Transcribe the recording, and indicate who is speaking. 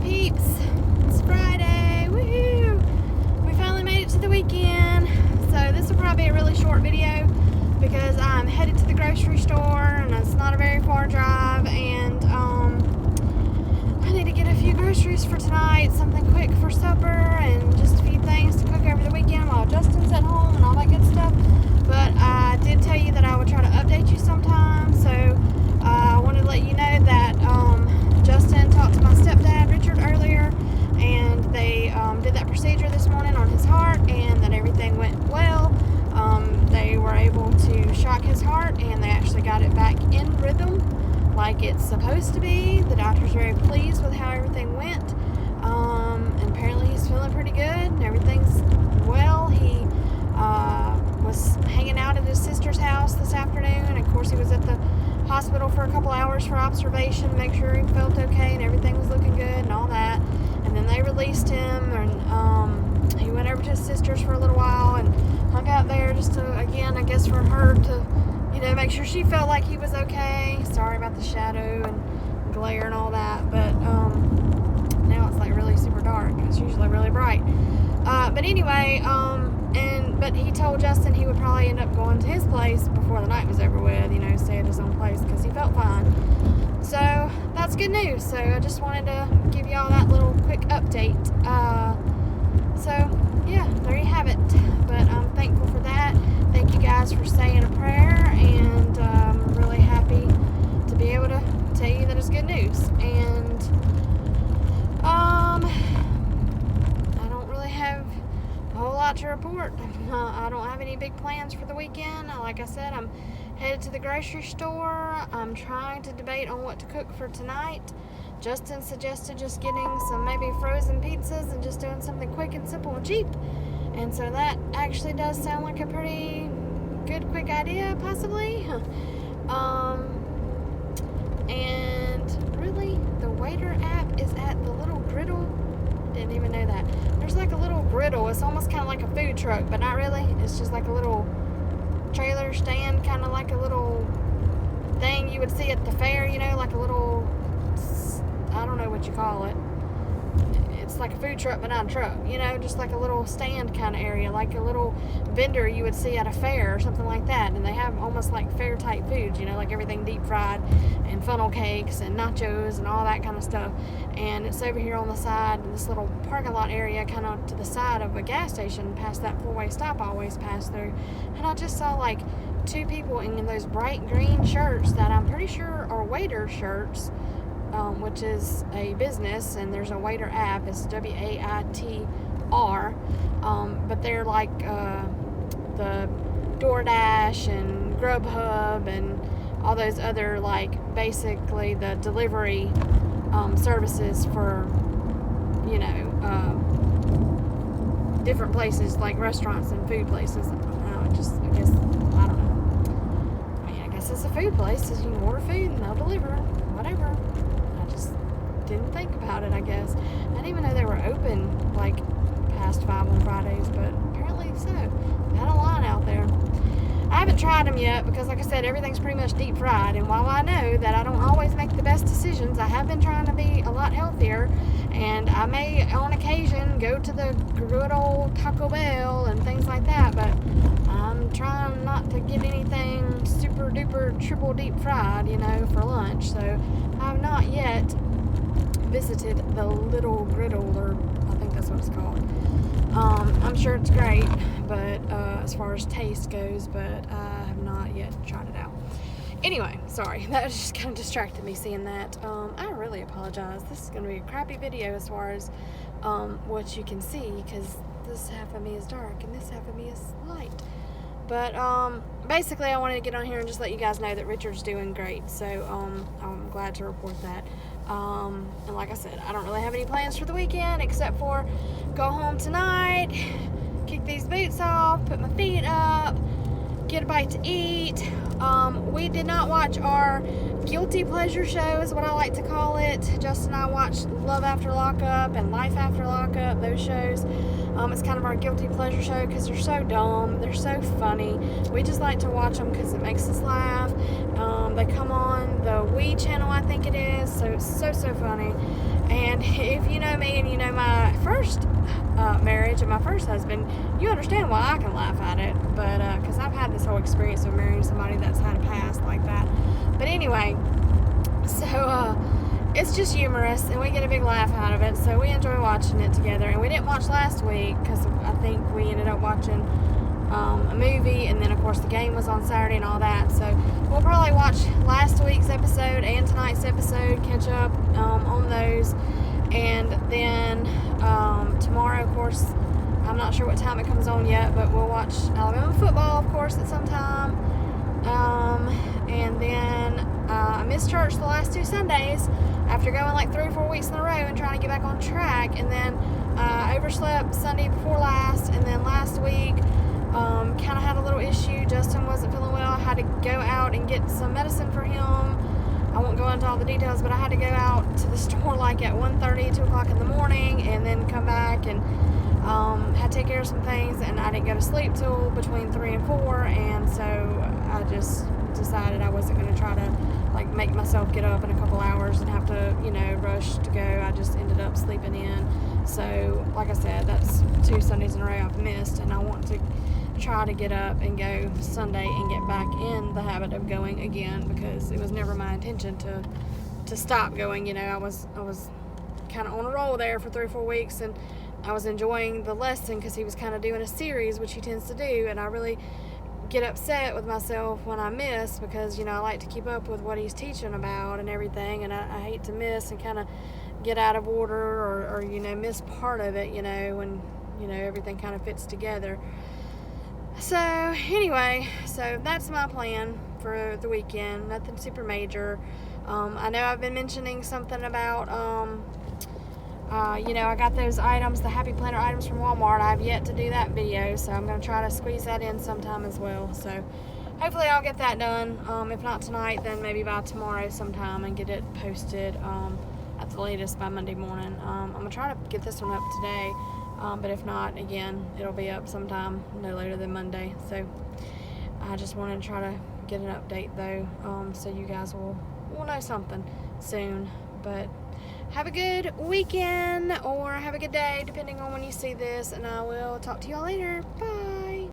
Speaker 1: peeps. It's Friday. Woohoo! We finally made it to the weekend. So this will probably be a really short video because I'm headed to the grocery store and it's not a very far drive, and I need to get a few groceries for tonight, something quick for supper and just a few things to cook over the weekend while Justin's at home and all that good stuff. But I did tell you that I would try to update you sometime, so I wanted to let you know that Justin talked to my stepdad, Richard, earlier, and they did that procedure this morning on his heart, and that everything went well. They were able to shock his heart, and they actually got it back in rhythm like it's supposed to be. The doctor's very pleased with how everything went, and apparently he's feeling pretty good, and everything's well. He was hanging out at his sister's house this afternoon, and of course he was at the hospital for a couple hours for observation, make sure he felt okay and everything was looking good and all that. And then they released him, and he went over to his sister's for a little while and hung out there just to, again, I guess for her to, you know, make sure she felt like he was okay. Sorry about the shadow and glare and all that, but now it's like really super dark. It's usually really bright. But anyway, but he told Justin he would probably end up going to his place before the night was over with, you know, stay at his own place because he felt fine. So that's good news. So I just wanted to give y'all that little quick update. So yeah, there you have it. But I'm thankful for that. Thank you guys for saying a prayer, and I'm really happy to be able to tell you that it's good news. And I don't really have a whole lot to report. I don't have any big plans for the weekend. Like I said, I'm headed to the grocery store. I'm trying to debate on what to cook for tonight. Justin suggested just getting some maybe frozen pizzas and just doing something quick and simple and cheap. And so that actually does sound like a pretty good quick idea, possibly. And really, the Waiter app is at the little griddle. Didn't even know that. There's like a little griddle. It's almost kind of like a food truck, but not really. It's just like a little trailer stand, kind of like a little thing you would see at the fair, you know, like a little, I don't know what you call it. It's like a food truck, but not a truck, you know, just like a little stand kind of area, like a little vendor you would see at a fair or something like that. And they have almost like fair type foods, you know, like everything deep fried and funnel cakes and nachos and all that kind of stuff. And it's over here on the side in this little parking lot area, kind of to the side of a gas station past that four-way stop I always pass through. And I just saw like two people in those bright green shirts that I'm pretty sure are Waiter shirts, which is a business, and there's a Waiter app. It's WAITR, but they're like the DoorDash and Grubhub and all those other, like, basically the delivery services for, you know, different places like restaurants and food places. I don't know. I mean, I guess it's a food place, because you can order food and they'll deliver, whatever. Didn't think about it, I guess. I didn't even know they were open like past 5 on Fridays, but apparently so. They had a line out there. I haven't tried them yet because, like I said, everything's pretty much deep fried, and while I know that I don't always make the best decisions, I have been trying to be a lot healthier, and I may on occasion go to the good old Taco Bell and things like that, but I'm trying not to get anything super duper triple deep fried, you know, for lunch. So I've not yet visited the little griddle, or I think that's what it's called. I'm sure it's great, but as far as taste goes, but I have not yet tried it out. Anyway, sorry, that just kind of distracted me seeing that. I really apologize. This is going to be a crappy video as far as what you can see, because this half of me is dark and this half of me is light. But basically, I wanted to get on here and just let you guys know that Richard's doing great. So I'm glad to report that. And like I said, I don't really have any plans for the weekend except for go home tonight, kick these boots off, put my feet up, get a bite to eat. We did not watch our guilty pleasure show is what I like to call it. Justin and I watch Love After Lockup and Life After Lockup, those shows. It's kind of our guilty pleasure show because they're so dumb, they're so funny. We just like to watch them because it makes us laugh. They come on the Wii channel, I think it is, so it's so funny. And if you know me and you know my first marriage and my first husband, you understand why I can laugh at it. But because I've had this whole experience of marrying somebody that's had a past like that. But anyway, so it's just humorous and we get a big laugh out of it, so we enjoy watching it together. And we didn't watch last week because I think we ended up watching a movie, and then of course the game was on Saturday and all that, so we'll probably watch last week's episode and tonight's episode, catch up on those. And then tomorrow, of course, I'm not sure what time it comes on yet, but we'll watch Alabama football, of course, at some time. And then I missed church the last 2 Sundays after going like 3 or 4 weeks in a row and trying to get back on track. And then I overslept Sunday before last, and then last week kind of had a little issue. Justin wasn't feeling well. I had to go out and get some medicine for him. I won't go into all the details, but I had to go out to the store like at 1:30, 2 o'clock in the morning, and then come back and had to take care of some things, and I didn't go to sleep till between 3 and 4, and so I just decided I wasn't going to try to like make myself get up in a couple hours and have to, you know, rush to go. I just ended up sleeping in. So like I said, that's 2 Sundays in a row I've missed, and I want to try to get up and go Sunday and get back in the habit of going again, because it was never my intention to stop going. You know, I was kind of on a roll there for 3 or 4 weeks, and I was enjoying the lesson because he was kind of doing a series, which he tends to do, and I really get upset with myself when I miss, because, you know, I like to keep up with what he's teaching about and everything, and I hate to miss and kind of get out of order or you know, miss part of it, you know, when, you know, everything kind of fits together. So anyway, so that's my plan for the weekend. Nothing super major. I know I've been mentioning something about you know, I got those items, the Happy Planner items from Walmart. I have yet to do that video, so I'm going to try to squeeze that in sometime as well. So hopefully I'll get that done. If not tonight, then maybe by tomorrow sometime, and get it posted at the latest by Monday morning. I'm going to try to get this one up today, but if not, again, it'll be up sometime no later than Monday. So I just wanted to try to get an update though, so you guys will know something soon. But have a good weekend, or have a good day, depending on when you see this, and I will talk to y'all later. Bye.